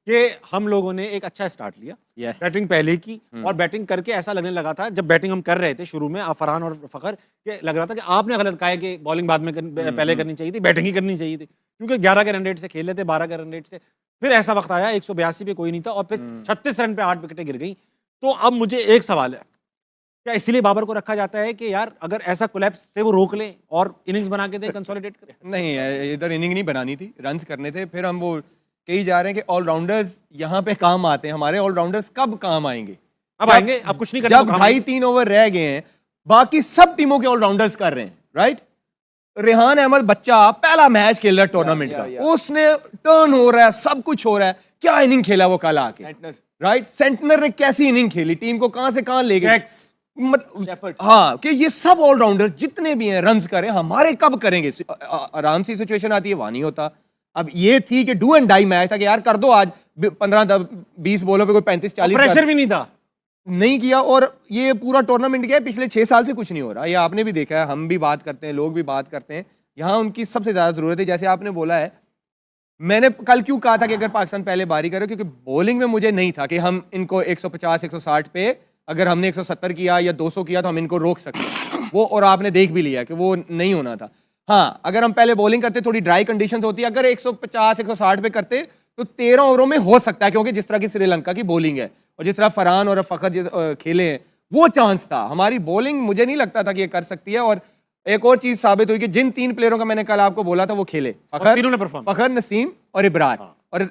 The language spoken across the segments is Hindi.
कि हम लोगों ने एक अच्छा स्टार्ट लिया, बैटिंग पहले की, और बैटिंग करके ऐसा लगने लगा था जब बैटिंग हम कर रहे थे शुरू में फरहान और फखर, के लग रहा था कि आपने गलत कहा है कि बॉलिंग बाद में पहले करनी चाहिए थी, बैटिंग ही करनी चाहिए थी, क्योंकि 11 के रन रेट से खेल रहे थे, 12 के रन रेट से। फिर ऐसा वक्त आया 182 पे कोई नहीं था और फिर 36 रन पे 8 विकेटें गिर गई। तो अब मुझे एक सवाल है, क्या इसीलिए बाबर को रखा जाता है कि यार अगर ऐसा कोलैप्स से वो रोक लें और इनिंग्स बना के दें, कंसोलिडेट करें? नहीं, इधर इनिंग नहीं बनानी थी, रन्स करने थे। फिर हम वो कही जा रहे हैं कि ऑलराउंडर्स यहाँ पे काम आते हैं। हमारे ऑलराउंडर्स कब काम आएंगे? अब आएंगे, अब कुछ नहीं करना जब 2.5-3 ओवर रह गए हैं, बाकी सब टीमों के ऑलराउंडर्स कर रहे हैं, राइट? रेहान अहमद बच्चा पहला मैच खेल रहा है टूर्नामेंट का, उसने टर्न हो रहा है, सब कुछ हो रहा है, क्या इनिंग खेला वो कल आके, राइट? सेंटनर ने कैसी इनिंग खेली, टीम को कहां से कहां ले गए। हाँ, कि ये सब ऑलराउंडर जितने भी हैं रन्स करें, हमारे कब करेंगे? आराम से सिचुएशन आती है, वहां नहीं होता। अब ये थी कि डू एंड डाई मैच था कि यार कर दो आज 15-20 बॉलों पे कोई 35-40 प्रेशर भी नहीं था, नहीं किया। और ये पूरा टूर्नामेंट गया, पिछले 6 साल से कुछ नहीं हो रहा, ये आपने भी देखा है, हम भी बात करते हैं, लोग भी बात करते हैं। यहाँ उनकी सबसे ज्यादा जरूरत है, जैसे आपने बोला है। मैंने कल क्यों कहा था कि अगर पाकिस्तान पहले बारी करे, क्योंकि बॉलिंग में मुझे नहीं था कि हम इनको 150-160 पे, अगर हमने 170 किया या 200 किया तो हम इनको रोक सकते हैं वो, और आपने देख भी लिया कि वो नहीं होना था। हाँ, अगर हम पहले बॉलिंग करते, थोड़ी ड्राई कंडीशंस होती है, अगर 150-160 पे करते तो 13 ओवरों में हो सकता है, क्योंकि जिस तरह की श्रीलंका की बॉलिंग है और जिस तरह फरहान और फखर खेले हैं, वो चांस था। हमारी बॉलिंग मुझे नहीं लगता था कि ये कर सकती है। और एक और चीज साबित हुई कि जिन 3 प्लेयरों का मैंने कल आपको बोला था वो खेले, फखर, नसीम और इब्रार। और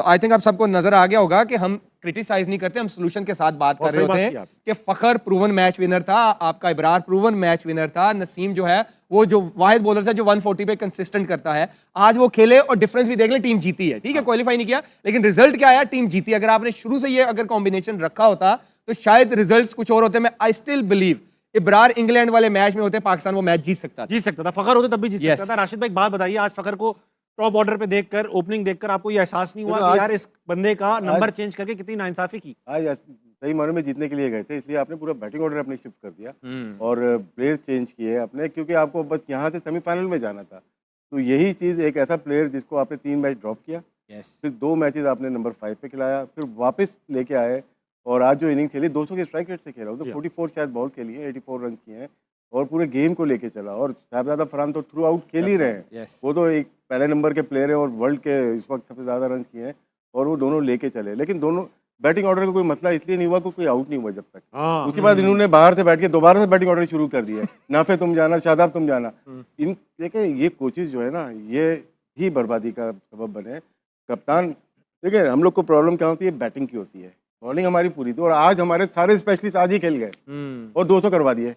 आई थिंक आप सबको नजर आ गया होगा कि हम क्रिटिसाइज नहीं करते, हम सोल्यूशन के साथ बात कर रहे होते हैं कि फखर प्रूवन मैच विनर था, आपका इब्रार प्रूवन मैच विनर था, नसीम जो है वो जो वाहिद बॉलर था जो 140 पे कंसिस्टेंट करता है, आज वो खेले और डिफरेंस भी देख ले, टीम जीती है। ठीक है, क्वालिफाई नहीं किया, लेकिन रिजल्ट क्या आया, टीम जीती। अगर आपने शुरू से ये अगर कॉम्बिनेशन रखा होता तो शायद रिजल्ट्स कुछ और होते। मैं I still believe Ibrar England वाले मैच में होते, पाकिस्तान वो मैच जीत सकता था, फखर होते तब भी जीत सकता था। राशिद भाई एक बात बताइए, आज फखर को टॉप ऑर्डर पे देखकर, ओपनिंग देखकर आपको ये एहसास नहीं हुआ कि यार इस बंदे का नंबर चेंज करके कितनी नाइंसाफी की? आज सही मायने में जीतने के लिए गए थे, इसलिए आपने पूरा बैटिंग ऑर्डर अपने शिफ्ट कर दिया और प्लेयर चेंज किए अपने, क्योंकि आपको बस यहाँ से सेमीफाइनल में जाना था। तो यही चीज़, एक ऐसा प्लेयर जिसको आपने 3 मैच ड्रॉप किया, फिर 2 मैचेस आपने नंबर 5 पे खिलाया, फिर वापस लेके आए और आज जो इनिंग खेली 200 के स्ट्राइक रेट से खेला, तो 44 शायद बॉल खेली है, 84 रन किए हैं और पूरे गेम को लेके चला। और साहबजादा फरहान तो थ्रू आउट खेल ही रहे हैं, वो तो एक पहले नंबर के प्लेयर हैं और वर्ल्ड के इस वक्त सबसे ज़्यादा रन किए हैं और वो दोनों लेके चले। लेकिन दोनों बैटिंग ऑर्डर का कोई मसला इसलिए नहीं हुआ कि कोई आउट नहीं हुआ जब तक। उसके बाद इन्होंने बाहर से बैठ के दोबारा से बैटिंग ऑर्डर शुरू कर दिया, नाफे तुम जाना, शादाब तुम जाना। इन देखिए ये कोचेज जो है ना, ये ही बर्बादी का सबब बने। कप्तान देखिए, हम लोग को प्रॉब्लम क्या होती है, बैटिंग की होती है, बॉलिंग हमारी पूरी थी और आज हमारे सारे स्पेशलिस्ट आज ही खेल गए और 200 करवा दिए।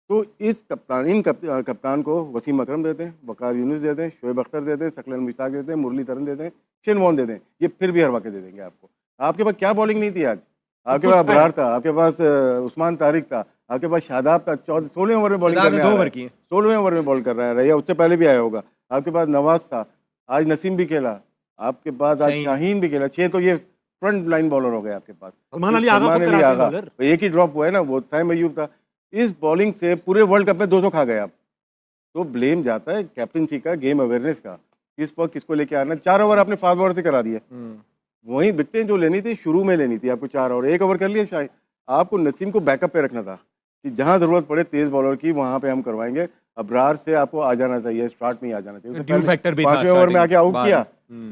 तो इस कप्तान को वसीम अकरम देते हैं, वकार यूनुस देते हैं, शोएब अख्तर देते हैं, सकलन मुश्ताक देते हैं, मुरलीधरन देते हैं, शेन वॉर्न देते हैं, ये फिर भी हरवा के दे देंगे आपको। आपके पास क्या बॉलिंग नहीं थी आज? आपके पास अबरार था, आपके पास उस्मान तारिक था, आपके पास शादाब था, 16वें ओवर में बॉलिंग करने आ रहा है, 16वें ओवर में बॉल कर रहा है, या उससे पहले भी आया होगा। आपके पास नवाज था, आज नसीम भी खेला, आपके पास आज शाहीन भी खेला, 6 तो ये फ्रंट लाइन बॉलर हो गए आपके पास। एक ही ड्रॉप हुआ है ना, वो साइम अयूब था। इस बॉलिंग से पूरे वर्ल्ड कप में 200 खा गए आप। तो ब्लेम जाता है कैप्टनसी का, गेम अवेयरनेस का, किस वक्त किसको लेके आना। 4 ओवर आपने फास्ट बॉलर से करा दिए, वही विकेटें जो लेनी थी शुरू में लेनी थी आपको, 4 ओवर 1 ओवर कर लिया। शायद आपको नसीम को बैकअप पे रखना था कि जहां जरूरत पड़े तेज बॉलर की वहां पे हम करवाएंगे। अबरार से आपको आ जाना चाहिए, स्टार्ट में ही आ जाना चाहिए। 5वें ओवर में आके आउट किया,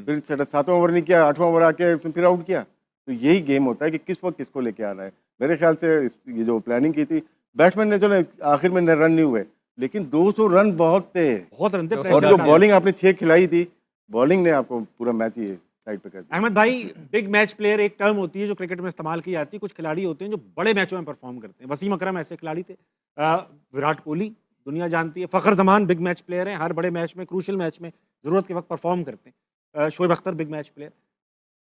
फिर 7वां ओवर नहीं किया, 8वां ओवर आके फिर आउट किया। तो यही गेम होता है कि किस वक्त किसको लेके आना है। मेरे ख्याल से ये जो प्लानिंग की थी, बैट्समैन ने चलो आखिर में रन नहीं हुए, लेकिन 200 रन बहुत थे, बहुत रन थे। और जो बॉलिंग आपने 6 खिलाई थी, बॉलिंग ने आपको पूरा मैच ही साइड पे कर दिया। अहमद भाई, बिग मैच प्लेयर एक टर्म होती है जो क्रिकेट में इस्तेमाल की जाती है। कुछ खिलाड़ी होते हैं जो बड़े मैचों में परफॉर्म करते हैं, वसीम अकरम ऐसे खिलाड़ी थे, विराट कोहली दुनिया जानती है, फखर जमान बिग मैच प्लेयर हैं, हर बड़े मैच में, क्रूशल मैच में जरूरत के वक्त परफॉर्म करते हैं, Shoaib Akhtar big match player.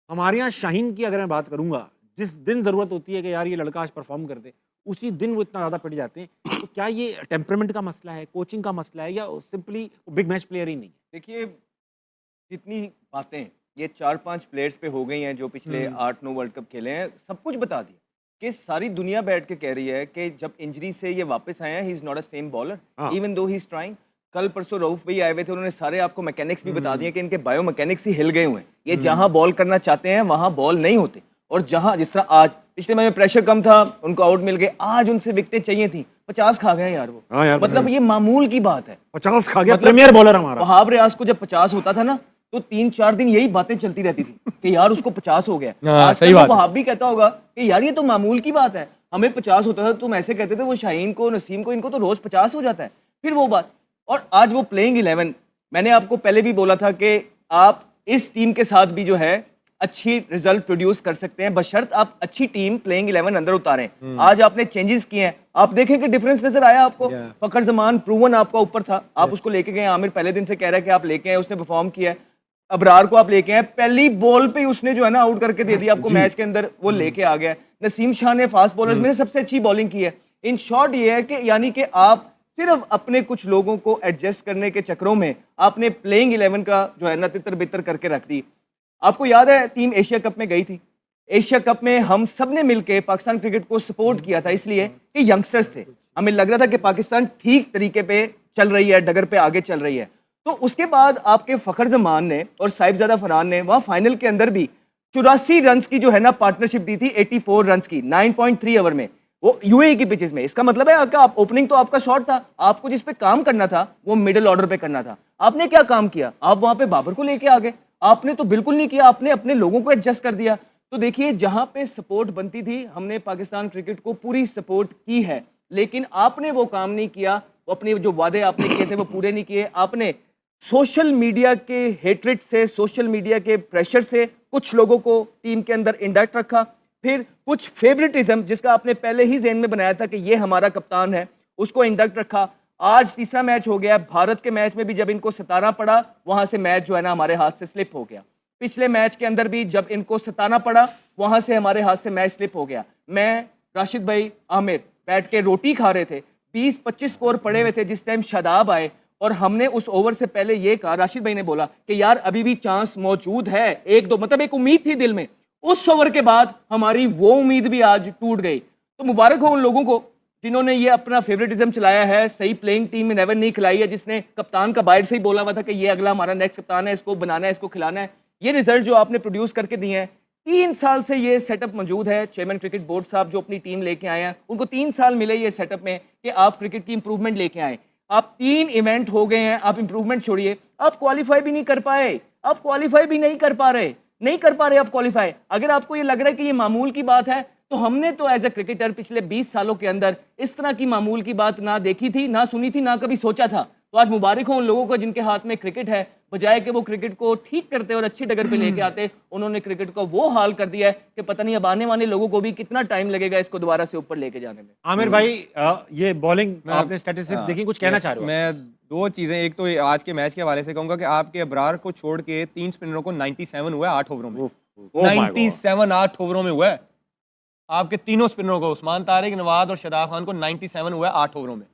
हमारे यहाँ शाहीन की अगर मैं बात करूंगा, जिस दिन जरूरत होती है कि यार ये लड़का आज परफॉर्म कर दे, उसी दिन वो इतना ज़्यादा पिट जाते हैं। तो क्या ये टेम्परामेंट का मसला है, कोचिंग का मसला है, या सिंपली बिग मैच प्लेयर ही नहीं? देखिए, जितनी बातें ये 4-5 प्लेयर्स पे हो गई हैं जो पिछले 8-9 वर्ल्ड कप खेले हैं, सब कुछ बता दिया कि सारी दुनिया बैठ के कह रही है कि जब इंजरी से ये वापस आए हैं, he is not a same bowler even though he is trying. कल परसों रऊफ भाई आए हुए थे, उन्होंने सारे आपको मैकेनिक्स भी बता दिए कि इनके बायो मैकेनिक्स ही हिल गए हुए हैं। ये जहां बॉल करना चाहते हैं वहां बॉल नहीं होते, और जहां जिस तरह आज पिछले मैच में प्रेशर कम था, उनको आउट मिल गए, आज उनसे विकेटें चाहिए थी, 50 खा गए यार वो। हाँ यार, मतलब ये मामूल की बात है। 50 खा गया मतलब प्रीमियर बॉलर हमारा। वहाब रियाज को जब 50 होता था ना, तो 3-4 दिन यही बातें चलती रहती थी कि यार उसको 50 हो गया। हाँ, आज सही कल बात है। वहाब भी कहता होगा कि यार ये तो मामूल की बात है, हमें 50 होता था, तुम ऐसे कहते थे, वो शाहीन को, नसीम को, इनको तो रोज 50 हो जाता है। फिर वो बात, और आज वो प्लेइंग 11, मैंने आपको पहले भी बोला था कि आप इस टीम के साथ भी जो है अच्छी रिजल्ट प्रोड्यूस कर सकते हैं, बशर्त आप अच्छी टीम प्लेइंग 11 अंदर उतारें। आज आपने चेंजेस किए हैं, आप देखें कि डिफरेंस नजर आया आपको। फखर जमान प्रूवन आपका ऊपर था, आप उसको लेके गए, आमिर पहले दिन से कह रहा है कि आप लेके आए, उसने परफॉर्म किया है। अबरार को आप लेके आए, पहली बॉल पे उसने जो है ना आउट करके दे दिया आपको मैच के अंदर, वो लेके आ गया। नसीम शाह ने फास्ट बॉलर्स में सबसे अच्छी बॉलिंग की है। इन शॉर्ट ये है कि यानी कि आप सिर्फ अपने कुछ लोगों को एडजस्ट करने के चक्करों में आपने प्लेइंग 11 का जो है ना तितर बितर करके रख दी। आपको याद है टीम एशिया कप में गई थी, एशिया कप में हम सब ने मिलकर पाकिस्तान क्रिकेट को सपोर्ट किया था, इसलिए कि यंगस्टर्स थे, हमें लग रहा था कि पाकिस्तान ठीक तरीके पे चल रही है, डगर पे आगे चल रही है। तो उसके बाद आपके फखर जमान ने और साहिबजादा फरहान ने वहां फाइनल के अंदर भी 84 रन की जो है ना पार्टनरशिप दी थी, 84 रन की 9.3 ओवर में, वो यूएई की पिचेस में। इसका मतलब है आपका ओपनिंग तो आपका शॉट था, आपको जिस पे काम करना था वो मिडिल ऑर्डर पे करना था। आपने क्या काम किया? आप वहां पे बाबर को लेके आ गए, आपने तो बिल्कुल नहीं किया, आपने अपने लोगों को एडजस्ट कर दिया। तो देखिए, जहां पे सपोर्ट बनती थी, हमने पाकिस्तान क्रिकेट को पूरी सपोर्ट की है, लेकिन आपने वो काम नहीं किया, वो अपने जो वादे आपने किए थे वो पूरे नहीं किए। आपने सोशल मीडिया के हेट्रेट से, सोशल मीडिया के प्रेशर से कुछ लोगों को टीम के अंदर इंडक्ट रखा, फिर कुछ फेवरेटिज्म जिसका आपने पहले ही ज़हन में बनाया था कि ये हमारा कप्तान है, उसको इंडक्ट रखा। आज तीसरा मैच हो गया, भारत के मैच में भी जब इनको सताना पड़ा, वहां से मैच जो है ना हमारे हाथ से स्लिप हो गया। पिछले मैच के अंदर भी जब इनको सताना पड़ा, वहां से हमारे हाथ से मैच स्लिप हो गया। मैं, राशिद भाई, आमिर बैठ के रोटी खा रहे थे, 20-25 स्कोर पड़े हुए थे जिस टाइम शादाब आए, और हमने उस ओवर से पहले ये कहा, राशिद भाई ने बोला कि यार अभी भी चांस मौजूद है, एक दो, मतलब एक उम्मीद थी दिल में। उस ओवर के बाद हमारी वो उम्मीद भी आज टूट गई। तो मुबारक हो उन लोगों को जिन्होंने ये अपना फेवरेटिज्म चलाया है, सही प्लेइंग टीम में नेवर नहीं खिलाई है, जिसने कप्तान का बाहर से ही बोला हुआ था कि ये अगला हमारा नेक्स्ट कप्तान है, इसको बनाना है, इसको खिलाना है। ये रिजल्ट जो आपने प्रोड्यूस करके दिए हैं, 3 साल से ये सेटअप मौजूद है। चेयरमैन क्रिकेट बोर्ड साहब जो अपनी टीम लेके आए हैं, उनको 3 साल मिले ये सेटअप में कि आप क्रिकेट की इंप्रूवमेंट लेके आए। आप 3 इवेंट हो गए हैं, आप इंप्रूवमेंट छोड़िए, आप क्वालिफाई भी नहीं कर पाए, आप क्वालिफाई भी नहीं कर पा रहे आप क्वालिफाई। अगर आपको ये लग रहा है कि ये मामूल की बात है, तो हमने तो एज ए क्रिकेटर पिछले 20 सालों के अंदर इस तरह की मामूल की बात ना देखी थी, ना सुनी थी, ना कभी सोचा था। तो आज मुबारक हो उन लोगों को जिनके हाथ में क्रिकेट है, बजाय कि वो क्रिकेट को ठीक करते और अच्छी डगर पे लेके आते, उन्होंने क्रिकेट को वो हाल कर दिया है कि पता नहीं अब आने वाले लोगों को भी कितना टाइम लगेगा इसको दोबारा से ऊपर लेके जाने में। आमिर भाई, ये बॉलिंग आपने स्टैटिस्टिक्स देखी, कुछ कहना चाह रहे हो? मैं 2 चीजें, एक तो आज के मैच के हवाले से कहूंगा कि आपके अबरार को छोड़ के 3 स्पिनरों को 97 हुआ है 8 ओवरों में। 97 8 ओवरों में हुआ है। आपके तीनों स्पिनरों को, उस्मान तारिक, नवाज और शादाब खान को 97 हुआ है 8 ओवरों में,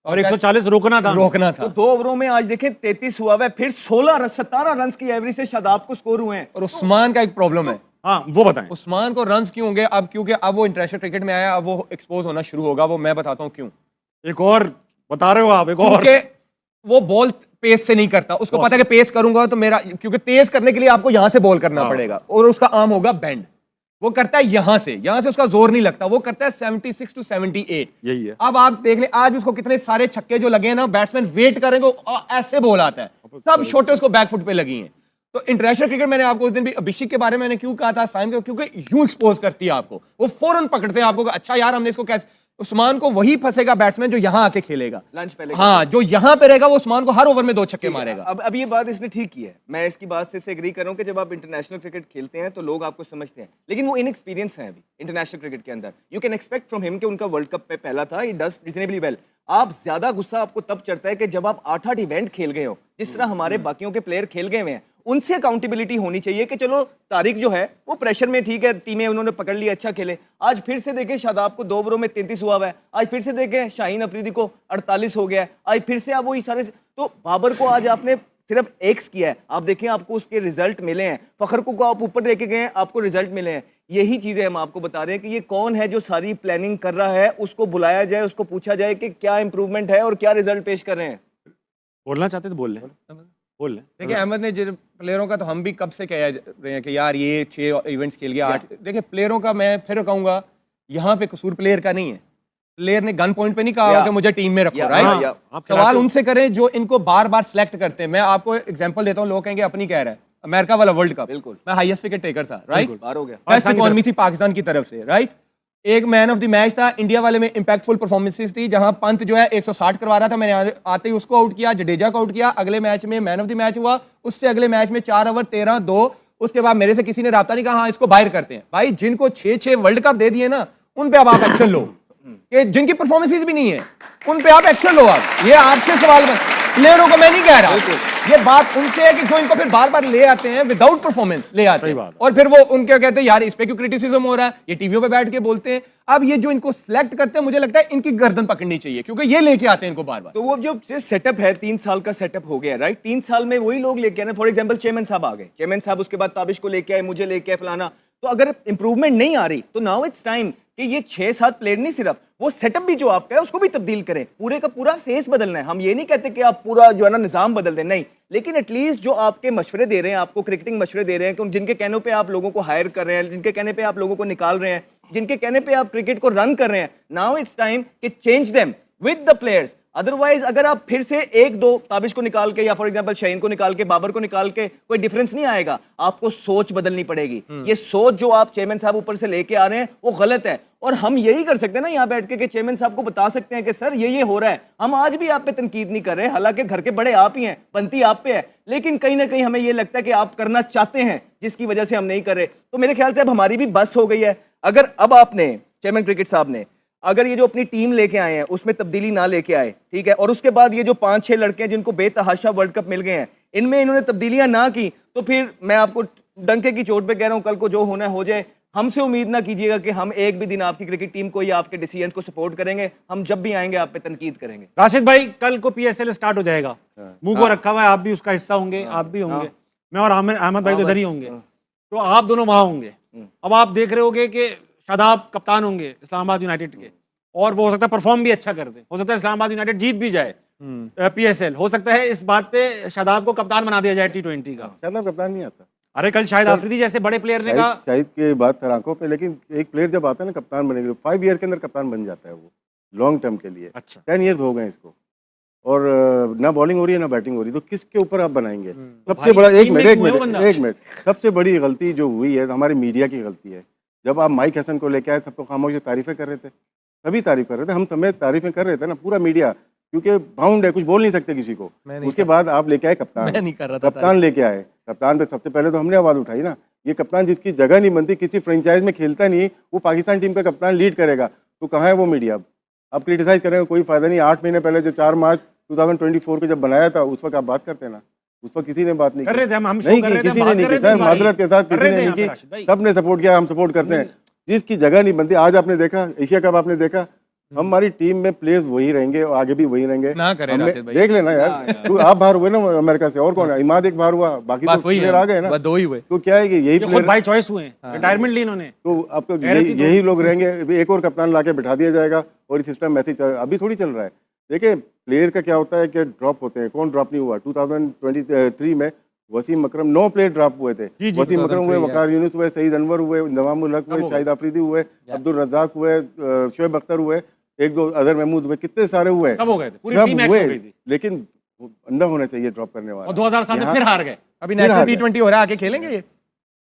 और 140 रोकना था। तो 2 ओवरों में आज देखें 33 हुआ है, फिर 17 रन की एवरेज से शादाब को स्कोर हुए हैं। और उस्मान का एक प्रॉब्लम है। हाँ, वो बताएं। उस्मान को रन्स क्यों होंगे अब? क्योंकि अब वो इंटरनेशनल क्रिकेट में आया, अब वो एक्सपोज होना शुरू होगा। वो मैं बताता हूँ क्यों। एक और बता रहे हो आप? एक और? क्योंकि वो बॉल पेस से नहीं करता, उसको पता है कि पेस करूंगा तो मेरा, क्योंकि तेज करने के लिए आपको यहां से बॉल करना पड़ेगा, और उसका आर्म होगा बेंड। वो करता है यहां से उसका जोर नहीं लगता, वो करता है 76 to 78। यही है। अब आप देख ले, आज उसको कितने सारे छक्के जो लगे हैं ना, बैट्समैन वेट करेंगे, ऐसे बॉल आता है, सब छोटे उसको बैकफुट पे लगी हैं। तो इंटरनेशनल क्रिकेट, मैंने आपको उस दिन भी अभिषेक के बारे में मैंने क्यों कहा था साइम के, क्योंकि यूं एक्सपोज करती है आपको, वो फौरन पकड़ते हैं आपको, अच्छा यार हमने इसको कैसे। उस्मान को वही फंसेगा बैट्समैन जो यहां आके खेलेगा, लंच पहले, हाँ, जो यहां पे रहेगा वो उस्मान को हर ओवर में 2 छक्के मारेगा। अब ये बात इसने ठीक की है, मैं इसकी बात से एग्री कर रहा हूं कि जब आप इंटरनेशनल क्रिकेट खेलते हैं तो लोग आपको समझते हैं, लेकिन वो इनएक्सपीरियंस है अभी इंटरनेशनल क्रिकेट के अंदर। You can expect from him कि उनका वर्ल्ड कप में पहला था, ही डज रीजनेबली वेल। आप ज्यादा गुस्सा आपको तब चढ़ता है कि जब आप 8-8 इवेंट खेल गए हो, जिस तरह हमारे बाकियों के प्लेयर खेल गए हुए हैं, उनसे अकाउंटेबिलिटी होनी चाहिए कि चलो तारिक जो है वो प्रेशर में ठीक है, टीमें उन्होंने पकड़ ली, अच्छा खेले। आज फिर से देखें शादाब को 2 ओवरों में 33 हुआ है, आज फिर से देखें शाहीन अफरीदी को 48 हो गया है, आज फिर से आप वही सारे। तो बाबर को आज आपने सिर्फ एक्स किया है, आप देखें आपको उसके रिजल्ट मिले हैं। फखर को आप ऊपर लेके गए हैं, आपको रिजल्ट मिले हैं। यही चीजें हम आपको बता रहे हैं कि ये कौन है जो सारी प्लानिंग कर रहा है, उसको बुलाया जाए, उसको पूछा जाए कि क्या इंप्रूवमेंट है और क्या रिजल्ट पेश कर रहे हैं। बोलना चाहते तो बोल लें। देखिए अहमद ने जिन प्लेयरों का तो हम भी कब से कह रहे हैं कि यार ये 6 इवेंट्स खेल गया 8। देखिए प्लेयरों का मैं फिर कहूंगा यहाँ पे कसूर प्लेयर का नहीं है। प्लेयर ने गन पॉइंट पे नहीं कहा कि मुझे टीम में रखो, या, राइट? या, सवाल उनसे करें जो इनको बार बार सिलेक्ट करते हैं। मैं आपको एग्जांपल देता हूँ, लोग कहेंगे अपनी कह रहा है, अमेरिका वाला वर्ल्ड कप बिल्कुल। मैं हाईएस्ट विकेट टेकर था, राइट? बाहर हो गया। बेस्ट इकोनॉमी थी पाकिस्तान की तरफ से, राइट? एक मैन ऑफ द मैच था इंडिया वाले में, इंपैक्टफुल परफॉर्मेंसेस थी जहां पंत जो है 160 करवा रहा था, मैंने आते ही उसको आउट किया, जडेजा को आउट किया, अगले मैच में मैन ऑफ द मैच हुआ, उससे अगले मैच में 4 ओवर 13-2। उसके बाद मेरे से किसी ने राब्ता नहीं कहा हाँ इसको बाहर करते हैं। भाई जिनको 6-6 वर्ल्ड कप दे दिए ना, उन पे अब आप एक्शन लो। कि जिनकी परफॉर्मेंसेस भी नहीं है उन पे आप एक्शन लो। आप ये आपसे सवाल प्लेयरों को मैं नहीं कह रहा, ये बात उनसे है कि जो इनको फिर बार बार ले आते हैं विदाउट परफॉर्मेंस ले आते हैं और फिर वो उनके कहते हैं यार इस पे क्यों क्रिटिसिज्म हो रहा है, ये टीवियों पे बैठ के बोलते हैं। अब ये जो इनको सिलेक्ट करते हैं मुझे लगता है इनकी गर्दन पकड़नी चाहिए क्योंकि ये लेके आते हैं इनको बार बार। तो वो जो सेटअप है 3 साल का सेटअप हो गया, राइट? 3 साल में वही लोग लेके आए। फॉर एग्जांपल चेयरमैन साहब आ गए, चेयरमैन साहब उसके बाद ताबिश को लेके आए, मुझे लेके आए, फलाना। तो अगर इंप्रूवमेंट नहीं आ रही तो नाउ इट्स टाइम कि ये 6-7 प्लेयर नहीं, सिर्फ वो सेटअप भी जो आपका है उसको भी तब्दील करें, पूरे का पूरा फेस बदलना है। हम ये नहीं कहते कि आप पूरा जो है ना निजाम बदल दें, नहीं, लेकिन एटलीस्ट जो आपके मशवरे दे रहे हैं, आपको क्रिकेटिंग मशवरे दे रहे हैं, कि जिनके कहने पे आप लोगों को हायर कर रहे हैं, जिनके कहने पे आप लोगों को निकाल रहे हैं, जिनके कहने पे आप क्रिकेट को रन कर रहे हैं, नाउ इट्स टाइम कि change them with the players. Otherwise अगर आप फिर से 1-2 ताबिश को निकाल के या फॉर एग्जांपल शाहीन को निकाल के बाबर को निकाल के कोई डिफरेंस नहीं आएगा। आपको सोच बदलनी पड़ेगी। ये सोच जो आप चेयरमैन साहब ऊपर से लेके आ रहे हैं वो गलत है। और हम यही कर सकते हैं ना यहाँ बैठ के कि चेयरमैन साहब को बता सकते हैं कि सर ये हो रहा है। हम आज भी आप पे तनकीद नहीं कर रहे, हालांकि घर के बड़े आप ही हैं, बनती आप पे है, लेकिन कहीं ना कहीं हमें ये लगता है कि आप करना चाहते हैं जिसकी वजह से हम नहीं कर रहे। तो मेरे ख्याल से अब हमारी भी बस हो गई है। अगर अब आपने चेयरमैन क्रिकेट साहब ने अगर ये जो अपनी टीम लेके आए हैं उसमें तब्दीली ना लेके आए, ठीक है, और उसके बाद ये जो 5-6 लड़के हैं जिनको बेतहाशा वर्ल्ड कप मिल गए हैं, इनमें इन्होंने तब्दीलियां ना की, तो फिर मैं आपको डंके की चोट पे कह रहा हूं, कल को जो होना है हो जाए। हमसे उम्मीद ना कीजिएगा कि हम एक भी दिन आपकी क्रिकेट टीम को या आपके डिसीजन को सपोर्ट करेंगे। हम जब भी आएंगे आप पे तनकीद करेंगे। राशिद भाई कल को PSL स्टार्ट हो जाएगा, मुंह को रखा हुआ है, आप भी उसका हिस्सा होंगे, आप भी होंगे, मैं और अहमद भाई तो इधर ही होंगे, तो आप दोनों वहां होंगे। अब आप देख रहे होगे कि शादाब कप्तान होंगे इस्लामाबाद यूनाइटेड के, और वो हो सकता है परफॉर्म भी अच्छा कर दे, हो सकता है इस्लामाबाद यूनाइटेड जीत भी जाए PSL, हो सकता है इस बात पे शादाब को कप्तान बना दिया जाए T20 का। शादाब कप्तान नहीं आता। अरे कल शाहिद आफरीदी जैसे बड़े प्लेयर ने कहा, शाहिद की बात कर आंखों पे, लेकिन एक प्लेयर जब आता है ना कप्तान बनेगा 5 ईयर के अंदर कप्तान बन जाता है वो, लॉन्ग टर्म के लिए। अच्छा 10 ईयर्स हो गए इसको, और ना बॉलिंग हो रही है ना बैटिंग हो रही है, तो किसके ऊपर आप बनाएंगे? सबसे बड़ा एक मिनट सबसे बड़ी गलती जो हुई है हमारी मीडिया की गलती है। जब आप माइक हसन को लेके आए सबको खामोश तारीफें कर रहे थे, सभी तारीफ कर रहे थे, हम समेत तारीफें कर रहे थे ना, पूरा मीडिया, क्योंकि बाउंड है, कुछ बोल नहीं सकते किसी को। उसके बाद आप लेके आए कप्तान, मैं नहीं कर रहा था कप्तान लेके आए, कप्तान पे सबसे पहले तो हमने आवाज उठाई ना। ये कप्तान जिसकी जगह नहीं बनती, किसी फ्रेंचाइज में खेलता नहीं, वो पाकिस्तान टीम का कप्तान लीड करेगा, तो कहाँ है वो मीडिया? अब क्रिटिसाइज करेंगे कोई फायदा नहीं। 8 महीने पहले जो 4 मार्च 2024 को जब बनाया था उस वक्त आप बात करते ना, उस वक्त किसी ने बात नहीं कर रहे थे, हम नहीं की, किसी ने नहीं की सर, मादरत के साथ किसी ने नहीं की, सबने सपोर्ट किया, हम सपोर्ट करते हैं। जिसकी जगह नहीं बनती, आज आपने देखा एशिया कप, आपने देखा हमारी टीम में प्लेयर्स वही रहेंगे और आगे भी वही रहेंगे। ना करें राशिद भाई, देख लेना यार, तू आप बाहर हुए ना अमेरिका से, और कौन है? इमाद एक बार हुआ, बाकी तो प्लेयर आ गए ना, 2 ही हुए। तो क्या है कि यही प्लेयर बाय चॉइस हुए, रिटायरमेंट ली इन्होंने, तो आपको यही लोग रहेंगे। एक और कप्तान लाके बिठा दिया जाएगा और इस सिस्टम मैसेज अभी थोड़ी चल रहा है। देखिए प्लेयर का क्या होता है कि ड्रॉप होते हैं, कौन ड्रॉप नहीं हुआ? 2023 में वसीम अकरम 9 प्लेयर ड्रॉप हुए थे। वसीम अकरम हुए, वकार यूनुस हुए, सईद अनवर हुए, नवामुल हक हुए, शाहिद आफरीदी हुए, अब्दुल रज़ाक हुए, शोएब अख्तर हुए, 1-2 अदर महमूद हुए, कितने सारे हुए, सब हो गए थे, पूरी टीम मैच हो गई थी। लेकिन अंदर होना चाहिए ड्रॉप करने वाला। और 2007 में फिर हार गए। अभी नेशनल T20 हो रहा है, आके खेलेंगे ये?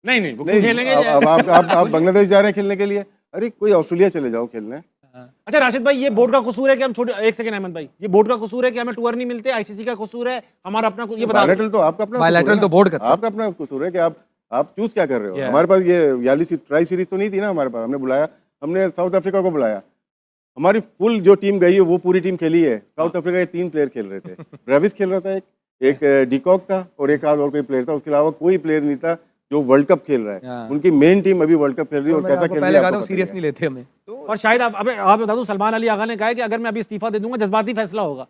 नहीं वो खेलेंगे। अब आप बांग्लादेश जा रहे हैं खेलने के लिए, अरे कोई ऑस्ट्रेलिया चले जाओ खेलने। अच्छा राशिद भाई, ये बोर्ड का कसूर है कि हम छोटे, एक सेकंड अहमद भाई, ये बोर्ड का कसूर है कि हमें टूर नहीं मिलते? ICC का कसूर है? हमारा अपना ये बता। बायलैटरल तो आपका अपना, बायलैटरल तो बोर्ड करता है, आपका अपना कसूर है कि आप चूज क्या कर रहे हो। हमारे पास ये 42 ट्राई सीरीज तो नहीं थी ना हमारे पास, हमने बुलाया, हमने साउथ अफ्रीका को बुलाया, हमारी फुल जो टीम गई है वो पूरी टीम खेली है। साउथ अफ्रीका के 3 प्लेयर खेल रहे थे, ब्रेविस खेल रहा था, एक डिकॉक था और एक और कोई प्लेयर था, उसके अलावा कोई प्लेयर नहीं था जो वर्ल्ड कप खेल रहा है। उनकी मेन टीम अभी वर्ल्ड कप खेल रही है और कैसा खेल रही है सीरियस नहीं लेते हमें। और शायद आप बता दूं, सलमान अली आगा ने कहा है कि अगर मैं अभी इस्तीफा दे दूंगा जज्बाती फैसला होगा।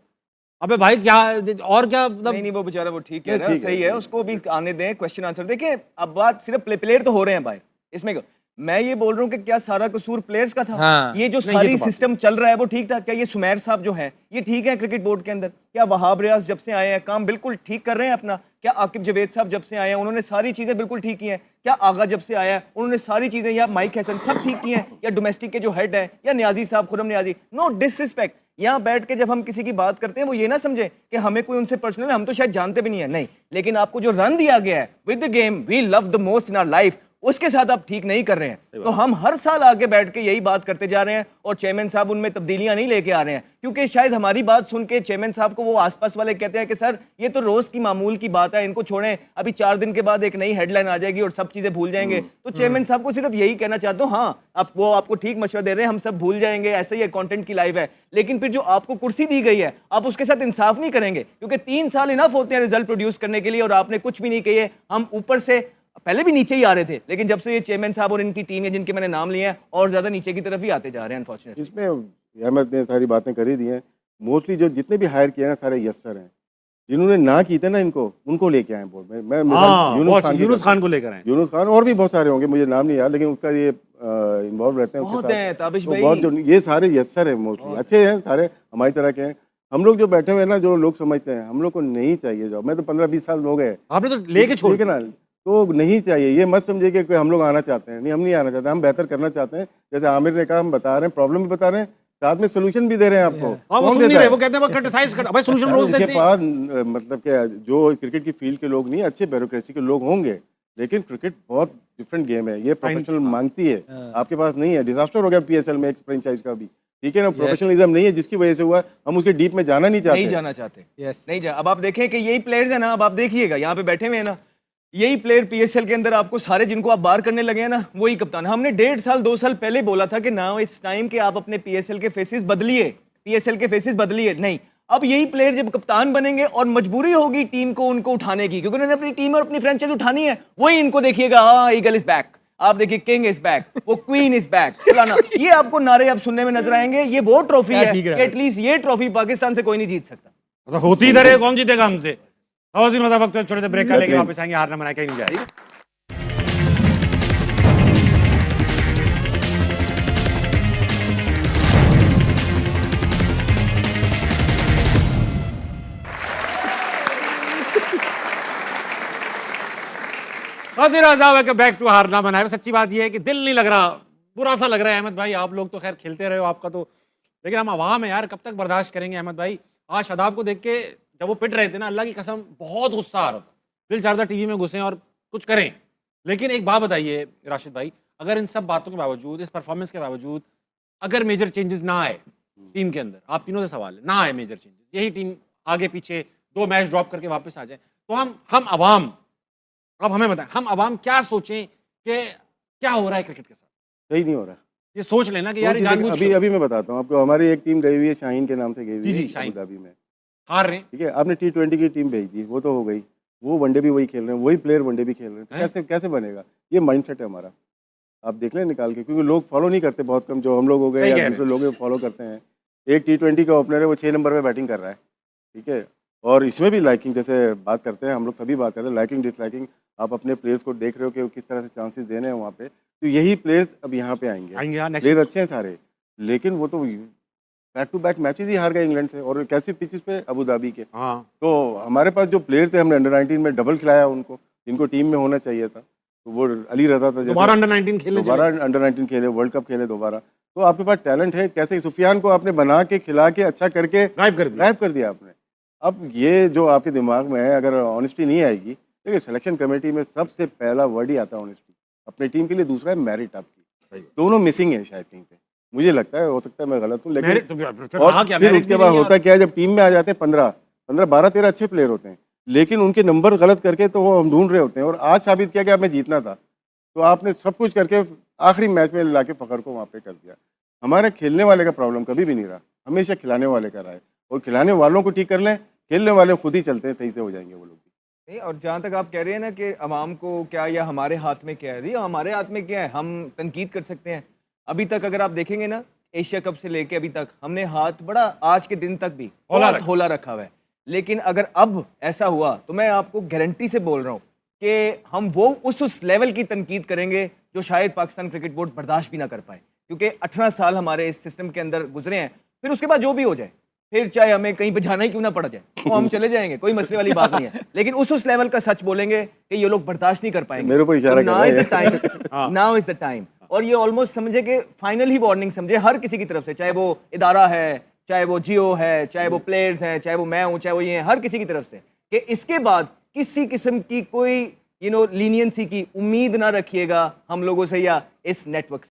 अबे भाई क्या और क्या मतलब? नहीं वो बेचारा वो ठीक है ना, सही है, उसको भी आने दें, क्वेश्चन आंसर। देखिए अब बात सिर्फ प्लेयर तो हो रहे हैं भाई, इसमें मैं ये बोल रहा हूँ कि क्या सारा कसूर प्लेयर्स का था? हाँ। ये जो नहीं, ये सारी तो बात सिस्टम चल रहा है वो ठीक था क्या? ये सुमेर साहब जो है ये ठीक है क्रिकेट बोर्ड के अंदर? क्या वहाब रियाज जब से आए हैं काम बिल्कुल ठीक कर रहे हैं अपना? क्या आकिब जवेद साहब जब से आए हैं उन्होंने सारी चीजें बिल्कुल ठीक की हैं? क्या आगा जब से आया है उन्होंने सारी चीजें, या माइक हसन सब ठीक की हैं? या डोमेस्टिक के जो हेड है, या न्याजी साहब, खुरम न्याजी? नो डिसरिस्पेक्ट, यहाँ बैठ के जब हम किसी की बात करते हैं वो ये ना समझे कि हमें कोई उनसे पर्सनल, हम तो शायद जानते भी नहीं है, नहीं, लेकिन आपको जो रन दिया गया है with the game we love the most in our life, उसके साथ आप ठीक नहीं कर रहे हैं। तो हम हर साल आगे बैठ के यही बात करते जा रहे हैं और चेयरमैन साहब उनमें तब्दीलियां नहीं लेके आ रहे हैं, क्योंकि शायद हमारी बात सुन के चेयरमैन साहब को वो आसपास वाले कहते हैं कि सर ये तो रोज की मामूल की बात है, इनको छोड़ें, अभी 4 दिन के बाद एक नई हेडलाइन आ जाएगी और सब चीजें भूल जाएंगे। तो चेयरमैन साहब को सिर्फ यही कहना चाहता हूँ, हाँ आप वो आपको ठीक मशवरा दे रहे हैं, हम सब भूल जाएंगे, ऐसे ही कंटेंट की लाइव है, लेकिन फिर जो आपको कुर्सी दी गई है आप उसके साथ इंसाफ नहीं करेंगे, क्योंकि 3 साल इनफ होते हैं रिजल्ट प्रोड्यूस करने के लिए और आपने कुछ भी नहीं किए। हम ऊपर से पहले भी नीचे ही आ रहे थे, लेकिन जब से ये चेयरमैन साहब और इनकी टीम है जिनके मैंने नाम लिए हैं और ज्यादा नीचे की तरफ ही आते जा रहे हैं अनफॉर्चुनेटली। इसमें अहमद ने सारी बातें कर ही दी हैं। मोस्टली जो जितने भी हायर किए ना सारे यस्सर हैं, जिन्होंने ना की थे ना इनको, उनको लेके आए बोर्ड में। मैं हाँ, की यूनुस खान को लेकर आए। यूनुस खान और भी बहुत सारे होंगे, मुझे नाम नहीं याद, लेकिन उसका ये इन्वॉल्व रहते हैं बहुत उसके हैं, साथ। ताबिश तो भाई। बहुत जो ये सारे यस्सर हैं, मोस्टली अच्छे हैं, सारे हमारी तरह के हैं। हम लोग जो बैठे हुए हैं ना, जो लोग समझते हैं हम लोग को नहीं चाहिए जॉब। मैं तो 15-20 साल हो गए, आपने तो लेके छोड़ ठीक है ना, तो नहीं चाहिए। ये मत समझिए कि कोई हम लोग आना चाहते हैं, नहीं, हम नहीं आना चाहते, हम बेहतर करना चाहते हैं। जैसे आमिर ने कहा, हम बता रहे हैं, प्रॉब्लम भी बता रहे हैं, साथ में सोल्यूशन भी दे रहे हैं आपको। हाँ, वो कौन सुन नहीं देता रहे, है? वो कहते हैं वो क्रिटिसाइज कर, भाई सोल्यूशन रोज इसके देते हैं। पास मतलब क्या, जो क्रिकेट की फील्ड के लोग नहीं, अच्छे ब्यूरोक्रेसी के लोग होंगे, लेकिन क्रिकेट बहुत डिफरेंट गेम है, ये प्रोफेशनल मांगती है। आपके पास नहीं है, डिजास्टर हो गया पीएसएल में एक फ्रेंचाइज का भी, ठीक है ना, प्रोफेशनलिज्म नहीं है, जिसकी वजह से हुआ। हम उसके डीप में जाना नहीं चाहते। नहीं जाना चाहते, Yes. नहीं जा। अब आप देखें कि यही प्लेयर्स है ना, अब आप देखिएगा यहाँ पे बैठे हुए हैं ना, यही प्लेयर पीएसएल के अंदर आपको सारे जिनको आप बाहर करने लगे हैं ना, वही कप्तान। हमने 1.5 साल 2 साल पहले बोला था कि नाउ इट्स टाइम कि आप अपने पीएसएल के फेसेस बदलिए, पीएसएल के फेसेस बदलिए। नहीं, अब यही प्लेयर जब कप्तान बनेंगे और मजबूरी होगी टीम को उनको उठाने की, क्योंकि उन्होंने अपनी टीम और अपनी फ्रेंचाइज उठानी है, वही इनको देखिएगा, हाँ ईगल इज बैक, आप देखिए किंग इज बैक, वो क्वीन इज बैक, फलाना, ये आपको नारे अब सुनने में नजर आएंगे। ये वो ट्रॉफी है कि एटलीस्ट ये ट्रॉफी पाकिस्तान से कोई नहीं जीत सकता। तो होती इधर है, कौन जीतेगा हमसे? वक्त छोटे से ब्रेक का लेके वापस आएंगे, हार ना मना कहीं नहीं जाएगी। बैक टू हारना बनाए। सच्ची बात यह है कि दिल नहीं लग रहा, बुरा सा लग रहा है अहमद भाई। आप लोग तो खैर खेलते रहे हो, आपका तो, लेकिन हम अवाम है यार, कब तक बर्दाश्त करेंगे अहमद भाई। आज शादाब को देख के जब वो पिट रहे थे ना, अल्लाह की कसम बहुत गुस्सा आ रहा था, दिल चाहता था टीवी में घुसें और कुछ करें। लेकिन एक बात बताइए राशिद भाई, अगर इन सब बातों के बावजूद, इस परफॉर्मेंस के बावजूद, अगर मेजर चेंजेस ना आए टीम के अंदर, आप तीनों से सवाल है, ना आए मेजर चेंजेस, यही टीम आगे पीछे 2 मैच ड्रॉप करके वापस आ जाए, तो हम अवाम, अब हमें बताएं, हम अवाम क्या सोचें कि क्या हो रहा है क्रिकेट के साथ? सही नहीं हो रहा। ये सोच लेना कि यार ये जानबूझ अभी के अभी मैं बताता हूँ आपको, हमारी एक टीम गई हुई है, शाहीन के नाम से गई हुई जी, है शाहीन। अबू धाबी में, हार रहे हैं। ठीक है। आपने T20 की टीम भेज दी, वो तो हो गई, वो वनडे भी वही खेल रहे हैं, वही प्लेयर वनडे भी खेल रहे हैं, कैसे कैसे बनेगा? ये माइंडसेट है हमारा, आप देख लें निकाल के, क्योंकि लोग फॉलो नहीं करते, बहुत कम, जो हम लोग हो गए सही कह या रहे दूसरे लोग फॉलो करते हैं। एक T20 का ओपनर है, वो 6 नंबर पे बैटिंग कर रहा है, ठीक है। और इसमें भी लाइकिंग, जैसे बात करते हैं हम लोग, सभी बात करते हैं लाइकिंग डिसलाइकिंग, आप अपने प्लेयर्स को देख रहे हो कि वो किस तरह से चांसेस देने हैं वहाँ पे, तो यही प्लेयर्स अब यहाँ पे आएंगे यहाँ next- प्लेयर अच्छे हैं सारे, लेकिन वो तो बैक टू बैक मैचेस ही हार गए इंग्लैंड से, और कैसी पिचेस पे, अबू धाबी के। हाँ, तो हमारे पास जो प्लेयर थे, हमने अंडर 19 में डबल खिलाया उनको, जिनको टीम में होना चाहिए था, तो वो अली रजा था, दोबारा अंडर 19 खेलने दोबारा अंडर 19 खेले, वर्ल्ड कप खेले दोबारा। तो आपके पास टैलेंट है, कैसे सुफियान को आपने बना के खिला के अच्छा करके गायब कर दिया। गायब कर दिया आपने। अब ये जो आपके दिमाग में है, अगर ऑनेस्टी नहीं आएगी, देखिए सिलेक्शन कमेटी में सबसे पहला वर्ड ही आता है ऑनेस्टी, अपने टीम के लिए, दूसरा है मेरिट आपकी, दोनों मिसिंग है शायद कहीं पे, मुझे लगता है, हो सकता है मैं गलत हूँ, लेकिन मेरिट तो फिर और कहा क्या, फिर मेरिट उसके भी बाद नहीं है। होता क्या है, जब टीम में आ जाते हैं 12-13 अच्छे प्लेयर होते हैं, लेकिन उनके नंबर गलत करके तो वो हम ढूंढ रहे होते हैं, और आज साबित किया कि हमें जीतना था, तो आपने सब कुछ करके आखिरी मैच में ला के फ़खर को वहाँ पे कर दिया। हमारे खेलने वाले का प्रॉब्लम कभी भी नहीं रहा, हमेशा खिलाने वाले का रहा है, और खिलाने वालों को ठीक कर लें, खेलने वाले खुद ही चलते हैं, सही से हो जाएंगे वो लोग भी। नहीं, और जहाँ तक आप कह रहे हैं ना कि अवाम को क्या या हमारे हाथ में क्या है, जी हमारे हाथ में क्या है, हम तनकीद कर सकते हैं। अभी तक अगर आप देखेंगे ना, एशिया कप से लेके अभी तक हमने हाथ बड़ा, आज के दिन तक भी बहुत होला रखा हुआ है, लेकिन अगर अब ऐसा हुआ तो मैं आपको गारंटी से बोल रहा हूँ कि हम वो उस लेवल की तनकीद करेंगे जो शायद पाकिस्तान क्रिकेट बोर्ड बर्दाश्त भी ना कर पाए, क्योंकि 18 साल हमारे इस सिस्टम के अंदर गुजरे हैं। फिर उसके बाद जो भी हो जाए, फिर चाहे हमें कहीं पे जाना ही क्यों ना पड़ जाए, तो हम चले जाएंगे, कोई मसले वाली बात नहीं है। लेकिन उस लेवल का सच बोलेंगे कि ये लोग बर्दाश्त नहीं कर पाएंगे। मेरे ऊपर इशारा कर रहा है। Now is the time. और ये ऑलमोस्ट समझे कि फाइनल ही वार्निंग समझे हर किसी की तरफ से, चाहे वो इदारा है, चाहे वो जियो है, चाहे वो प्लेयर्स हैं, चाहे वो मैं हूँ, चाहे वो ये हैं, हर किसी की तरफ से, कि इसके बाद किसी किस्म की कोई लीनियंसी की उम्मीद ना रखिएगा हम लोगों से या इस नेटवर्क से।